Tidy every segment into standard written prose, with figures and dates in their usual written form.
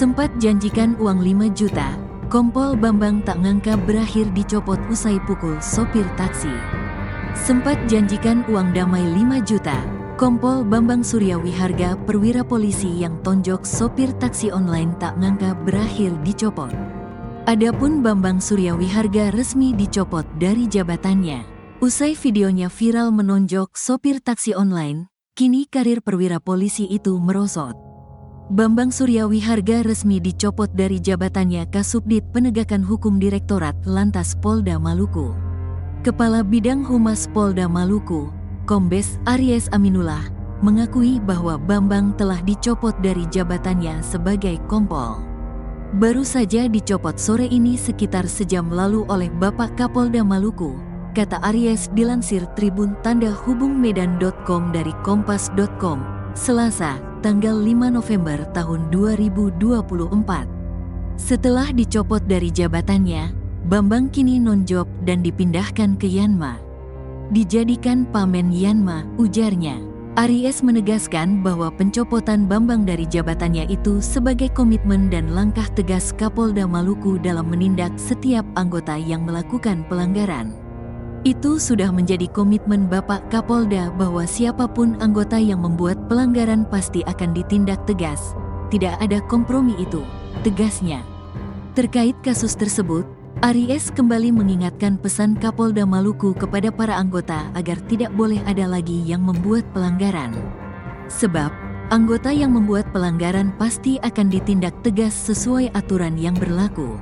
Sempat janjikan uang 5 juta, Kompol Bambang tak ngangka berakhir dicopot usai pukul sopir taksi. Sempat janjikan uang damai 5 juta, Kompol Bambang Suryawiharga perwira polisi yang tonjok sopir taksi online tak ngangka berakhir dicopot. Adapun Bambang Suryawiharga resmi dicopot dari jabatannya. Usai videonya viral menonjok sopir taksi online, kini karir perwira polisi itu merosot. Bambang Suryawiharga resmi dicopot dari jabatannya Kasubdit Penegakan Hukum Direktorat Lantas Polda Maluku. Kepala Bidang Humas Polda Maluku, Kombes Aries Aminullah, mengakui bahwa Bambang telah dicopot dari jabatannya sebagai kompol. Baru saja dicopot sore ini sekitar sejam lalu oleh Bapak Kapolda Maluku, kata Aries dilansir Tribun Tanda Hubung Medan.com dari Kompas.com, Selasa, tanggal 5 November tahun 2024. Setelah dicopot dari jabatannya, Bambang kini non-job dan dipindahkan ke Yanma. Dijadikan pamen Yanma, ujarnya. Aries menegaskan bahwa pencopotan Bambang dari jabatannya itu sebagai komitmen dan langkah tegas Kapolda Maluku dalam menindak setiap anggota yang melakukan pelanggaran. Itu sudah menjadi komitmen Bapak Kapolda bahwa siapapun anggota yang membuat pelanggaran pasti akan ditindak tegas. Tidak ada kompromi itu, tegasnya. Terkait kasus tersebut, Aries kembali mengingatkan pesan Kapolda Maluku kepada para anggota agar tidak boleh ada lagi yang membuat pelanggaran. Sebab, anggota yang membuat pelanggaran pasti akan ditindak tegas sesuai aturan yang berlaku.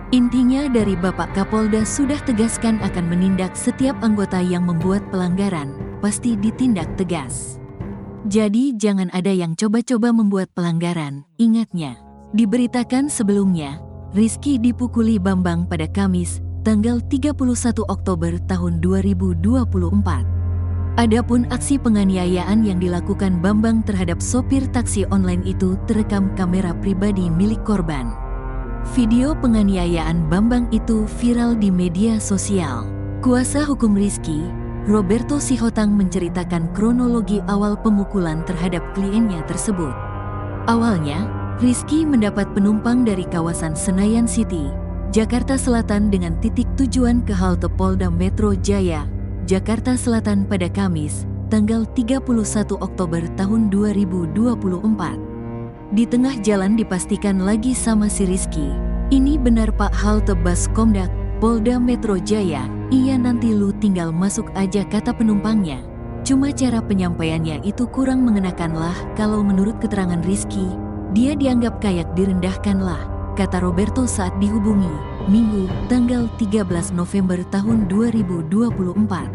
Intinya dari Bapak Kapolda sudah tegaskan akan menindak setiap anggota yang membuat pelanggaran, pasti ditindak tegas. Jadi jangan ada yang coba-coba membuat pelanggaran, ingatnya. Diberitakan sebelumnya, Rizky dipukuli Bambang pada Kamis, tanggal 31 Oktober tahun 2024. Adapun aksi penganiayaan yang dilakukan Bambang terhadap sopir taksi online itu terekam kamera pribadi milik korban. Video penganiayaan Bambang itu viral di media sosial. Kuasa hukum Rizky, Roberto Sihotang menceritakan kronologi awal pemukulan terhadap kliennya tersebut. Awalnya, Rizky mendapat penumpang dari kawasan Senayan City, Jakarta Selatan dengan titik tujuan ke halte Polda Metro Jaya, Jakarta Selatan pada Kamis, tanggal 31 Oktober tahun 2024. Di tengah jalan dipastikan lagi sama si Rizky, "Ini benar Pak, halte Baskomdak, Polda Metro Jaya, iya nanti lu tinggal masuk aja," kata penumpangnya. Cuma cara penyampaiannya itu kurang mengenakan lah. Kalau menurut keterangan Rizky, dia dianggap kayak direndahkan lah, kata Roberto saat dihubungi, Minggu, tanggal 13 November tahun 2024.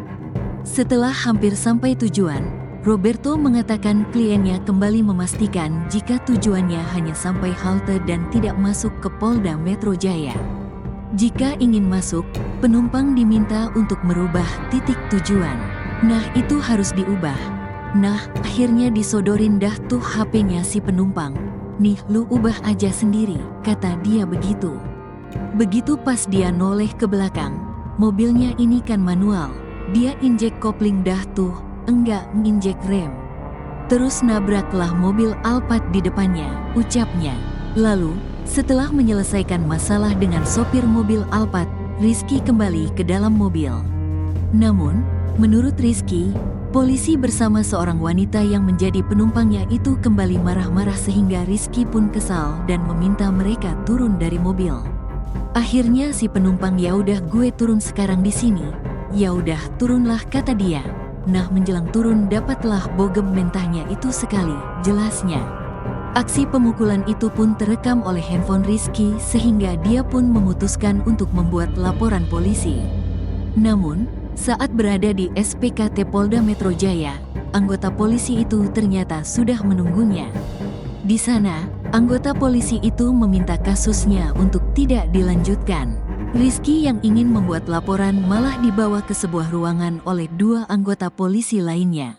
Setelah hampir sampai tujuan, Roberto mengatakan kliennya kembali memastikan jika tujuannya hanya sampai halte dan tidak masuk ke Polda Metro Jaya. Jika ingin masuk, penumpang diminta untuk merubah titik tujuan. Nah, itu harus diubah. Nah, akhirnya disodorin dah tuh HP-nya si penumpang. "Nih, lu ubah aja sendiri," kata dia begitu. Begitu pas dia noleh ke belakang, mobilnya ini kan manual, dia injek kopling dah tuh, enggak nginjek rem. Terus nabraklah mobil Alphard di depannya, ucapnya. Lalu, setelah menyelesaikan masalah dengan sopir mobil Alphard, Rizky kembali ke dalam mobil. Namun, menurut Rizky, polisi bersama seorang wanita yang menjadi penumpangnya itu kembali marah-marah sehingga Rizky pun kesal dan meminta mereka turun dari mobil. Akhirnya si penumpang, "Ya udah gue turun sekarang di sini." "Ya udah turunlah," kata dia. Nah, menjelang turun dapatlah bogem mentahnya itu sekali, jelasnya. Aksi pemukulan itu pun terekam oleh handphone Rizky sehingga dia pun memutuskan untuk membuat laporan polisi. Namun, saat berada di SPKT Polda Metro Jaya, anggota polisi itu ternyata sudah menunggunya. Di sana, anggota polisi itu meminta kasusnya untuk tidak dilanjutkan. Rizky yang ingin membuat laporan malah dibawa ke sebuah ruangan oleh dua anggota polisi lainnya.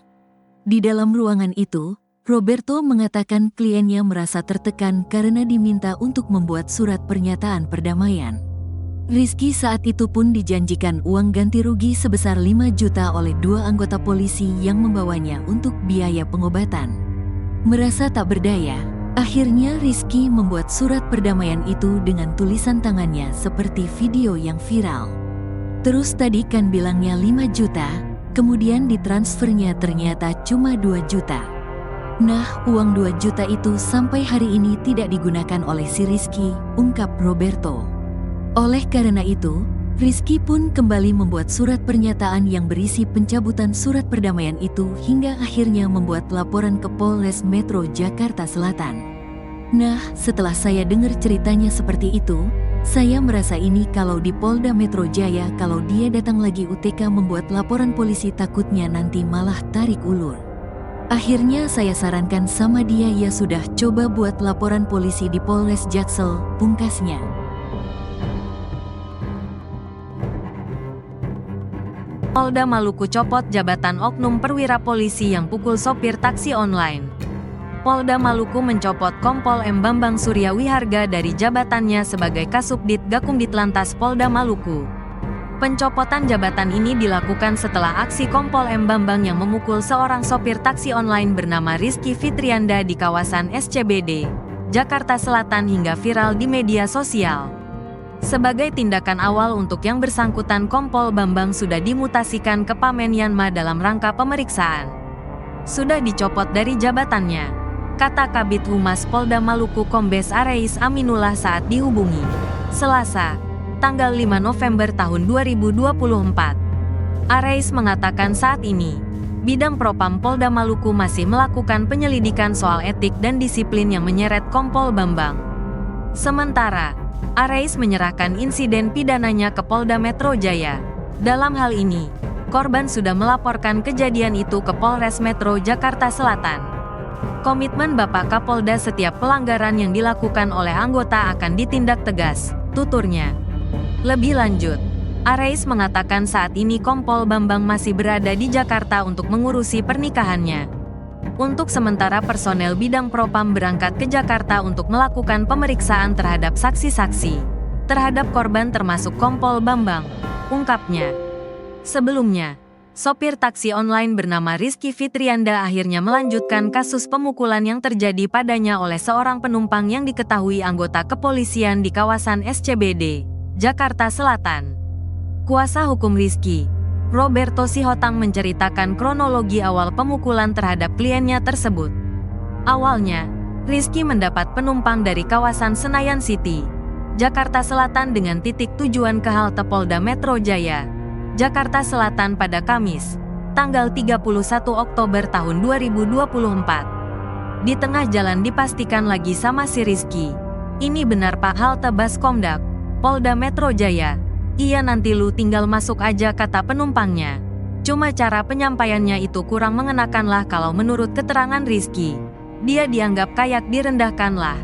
Di dalam ruangan itu, Roberto mengatakan kliennya merasa tertekan karena diminta untuk membuat surat pernyataan perdamaian. Rizky saat itu pun dijanjikan uang ganti rugi sebesar 5 juta oleh dua anggota polisi yang membawanya untuk biaya pengobatan. Merasa tak berdaya, Akhirnya Rizky membuat surat perdamaian itu dengan tulisan tangannya seperti video yang viral. Terus tadi kan bilangnya 5 juta, kemudian ditransfernya ternyata cuma 2 juta. Nah, uang 2 juta itu sampai hari ini tidak digunakan oleh si Rizky, ungkap Roberto. Oleh karena itu, Rizky pun kembali membuat surat pernyataan yang berisi pencabutan surat perdamaian itu hingga akhirnya membuat laporan ke Polres Metro Jakarta Selatan. Nah, setelah saya dengar ceritanya seperti itu, saya merasa ini kalau di Polda Metro Jaya kalau dia datang lagi UTK membuat laporan polisi takutnya nanti malah tarik ulur. Akhirnya saya sarankan sama dia ya sudah coba buat laporan polisi di Polres Jaksel, pungkasnya. Polda Maluku copot jabatan oknum perwira polisi yang pukul sopir taksi online. Polda Maluku mencopot Kompol M. Bambang Surya Wiharga dari jabatannya sebagai Kasubdit Gakumdit Lantas Polda Maluku. Pencopotan jabatan ini dilakukan setelah aksi Kompol M. Bambang yang memukul seorang sopir taksi online bernama Rizky Fitrianda di kawasan SCBD, Jakarta Selatan hingga viral di media sosial. Sebagai tindakan awal untuk yang bersangkutan, Kompol Bambang sudah dimutasikan ke Pamen Yanma dalam rangka pemeriksaan. Sudah dicopot dari jabatannya, kata Kabid Humas Polda Maluku Kombes Areis Aminullah saat dihubungi Selasa, tanggal 5 November tahun 2024. Areis mengatakan saat ini, Bidang Propam Polda Maluku masih melakukan penyelidikan soal etik dan disiplin yang menyeret Kompol Bambang. Sementara, Areis menyerahkan insiden pidananya ke Polda Metro Jaya. Dalam hal ini, korban sudah melaporkan kejadian itu ke Polres Metro Jakarta Selatan. Komitmen Bapak Kapolda setiap pelanggaran yang dilakukan oleh anggota akan ditindak tegas, tuturnya. Lebih lanjut, Areis mengatakan saat ini Kompol Bambang masih berada di Jakarta untuk mengurusi pernikahannya. Untuk sementara personel Bidang Propam berangkat ke Jakarta untuk melakukan pemeriksaan terhadap saksi-saksi terhadap korban termasuk Kompol Bambang, ungkapnya. Sebelumnya, sopir taksi online bernama Rizky Fitrianda akhirnya melanjutkan kasus pemukulan yang terjadi padanya oleh seorang penumpang yang diketahui anggota kepolisian di kawasan SCBD, Jakarta Selatan. Kuasa hukum Rizky, Roberto Sihotang menceritakan kronologi awal pemukulan terhadap kliennya tersebut. Awalnya, Rizky mendapat penumpang dari kawasan Senayan City, Jakarta Selatan dengan titik tujuan ke halte Polda Metro Jaya, Jakarta Selatan pada Kamis, tanggal 31 Oktober tahun 2024. Di tengah jalan dipastikan lagi sama si Rizky. Ini benar Pak, halte Baskomdak, Polda Metro Jaya. Iya nanti lu tinggal masuk aja, kata penumpangnya. Cuma cara penyampaiannya itu kurang mengenakan lah kalau menurut keterangan Rizky. Dia dianggap kayak direndahkan lah,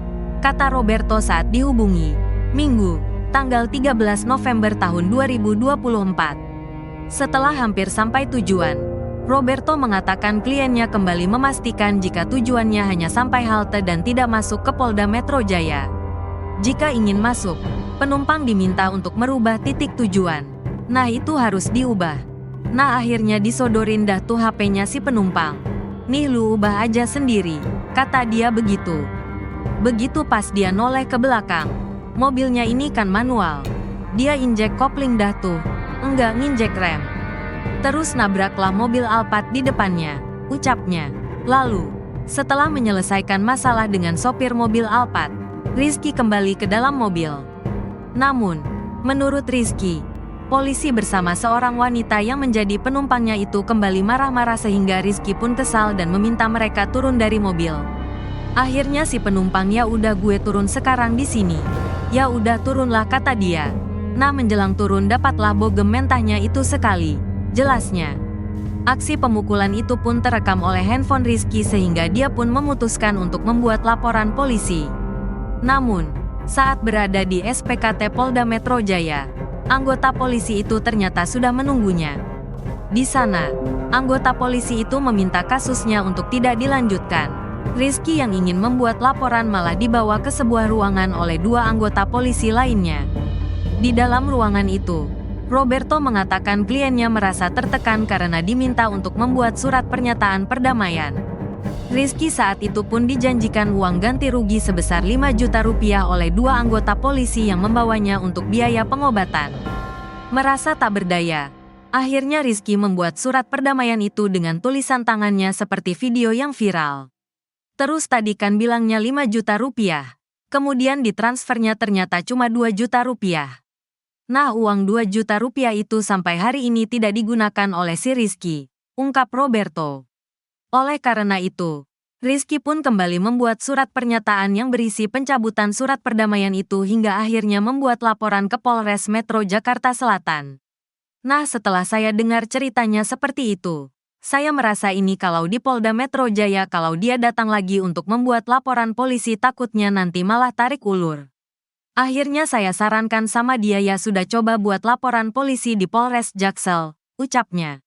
kata Roberto saat dihubungi Minggu, tanggal 13 November tahun 2024. Setelah hampir sampai tujuan, Roberto mengatakan kliennya kembali memastikan jika tujuannya hanya sampai halte dan tidak masuk ke Polda Metro Jaya. Jika ingin masuk, penumpang diminta untuk merubah titik tujuan. Nah itu harus diubah. Nah akhirnya disodorin dah tuh HP-nya si penumpang. Nih lu ubah aja sendiri, kata dia begitu. Begitu pas dia noleh ke belakang, mobilnya ini kan manual. Dia injek kopling dah tuh, enggak nginjek rem. Terus nabraklah mobil Alphard di depannya, ucapnya. Lalu, setelah menyelesaikan masalah dengan sopir mobil Alphard, Rizky kembali ke dalam mobil. Namun, menurut Rizky, polisi bersama seorang wanita yang menjadi penumpangnya itu kembali marah-marah sehingga Rizky pun kesal dan meminta mereka turun dari mobil. Akhirnya si penumpang, ya udah gue turun sekarang di sini. Ya udah turunlah, kata dia. Nah menjelang turun dapatlah bogem mentahnya itu sekali, jelasnya. Aksi pemukulan itu pun terekam oleh handphone Rizky sehingga dia pun memutuskan untuk membuat laporan polisi. Namun, saat berada di SPKT Polda Metro Jaya, anggota polisi itu ternyata sudah menunggunya. Di sana, anggota polisi itu meminta kasusnya untuk tidak dilanjutkan. Rizky yang ingin membuat laporan malah dibawa ke sebuah ruangan oleh dua anggota polisi lainnya. Di dalam ruangan itu, Roberto mengatakan kliennya merasa tertekan karena diminta untuk membuat surat pernyataan perdamaian. Rizky saat itu pun dijanjikan uang ganti rugi sebesar 5 juta rupiah oleh 2 anggota polisi yang membawanya untuk biaya pengobatan. Merasa tak berdaya, akhirnya Rizky membuat surat perdamaian itu dengan tulisan tangannya seperti video yang viral. Terus tadi kan bilangnya 5 juta rupiah. Kemudian ditransfernya ternyata cuma 2 juta rupiah. Nah, uang 2 juta rupiah itu sampai hari ini tidak digunakan oleh si Rizky, ungkap Roberto. Oleh karena itu, Rizky pun kembali membuat surat pernyataan yang berisi pencabutan surat perdamaian itu hingga akhirnya membuat laporan ke Polres Metro Jakarta Selatan. Nah, setelah saya dengar ceritanya seperti itu, saya merasa ini kalau di Polda Metro Jaya kalau dia datang lagi untuk membuat laporan polisi takutnya nanti malah tarik ulur. Akhirnya saya sarankan sama dia ya sudah coba buat laporan polisi di Polres Jaksel, ucapnya.